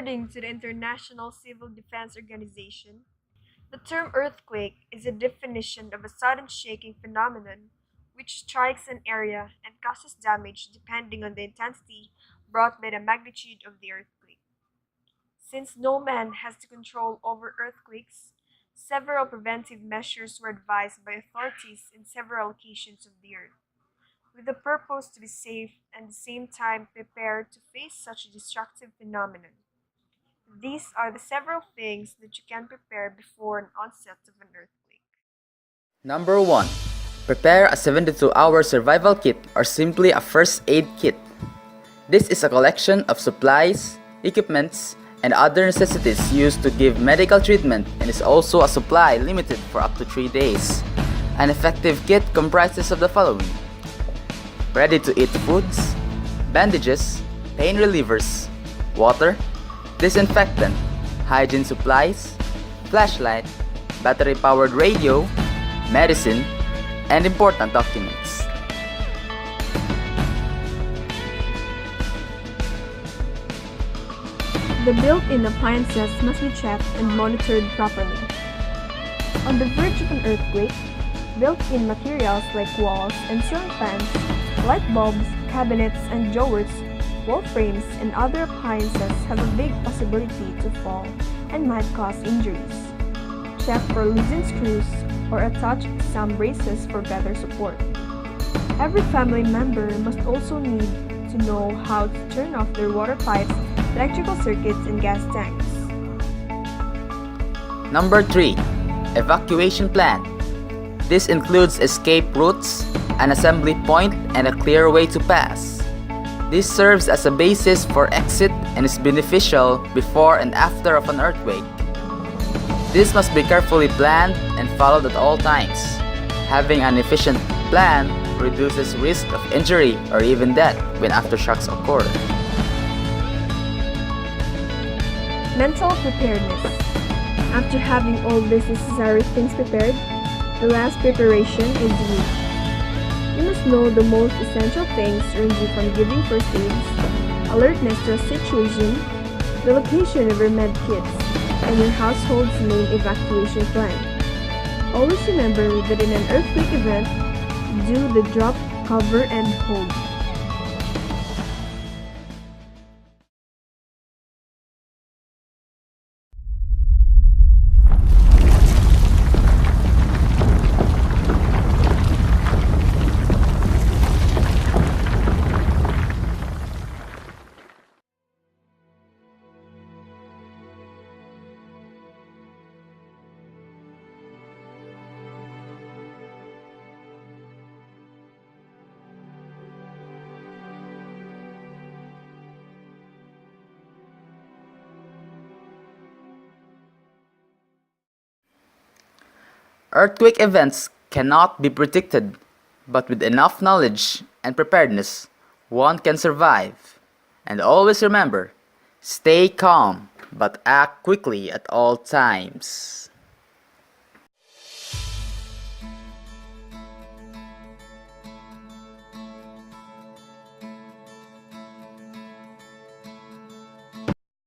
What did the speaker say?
According to the International Civil Defense Organization, the term earthquake is a definition of a sudden shaking phenomenon which strikes an area and causes damage depending on the intensity brought by the magnitude of the earthquake. Since no man has the control over earthquakes, several preventive measures were advised by authorities in several locations of the earth, with the purpose to be safe and at the same time prepared to face such a destructive phenomenon. These are the several things that you can prepare before an onset of an earthquake. Number 1. Prepare a 72-hour survival kit or simply a first aid kit. This is a collection of supplies, equipments, and other necessities used to give medical treatment and is also a supply limited for up to 3 days. An effective kit comprises of the following: ready-to-eat foods, bandages, pain relievers, water, disinfectant, hygiene supplies, flashlight, battery-powered radio, medicine, and important documents. The built-in appliances must be checked and monitored properly. On the verge of an earthquake, built-in materials like walls and ceiling fans, light bulbs, cabinets and drawers, wall frames, and other appliances have a big possibility to fall and might cause injuries. Check for loosened screws or attach some braces for better support. Every family member must also need to know how to turn off their water pipes, electrical circuits, and gas tanks. Number 3. Evacuation plan. This includes escape routes, an assembly point, and a clear way to pass. This serves as a basis for exit and is beneficial before and after of an earthquake. This must be carefully planned and followed at all times. Having an efficient plan reduces risk of injury or even death when aftershocks occur. Mental preparedness. After having all these necessary things prepared, the last preparation is you. You must know the most essential things to earn you from giving first aids, alertness to a situation, the location of your med kits, and your household's main evacuation plan. Always remember that in an earthquake event, do the drop, cover, and hold. Earthquake events cannot be predicted, but with enough knowledge and preparedness, one can survive. And always remember, stay calm, but act quickly at all times.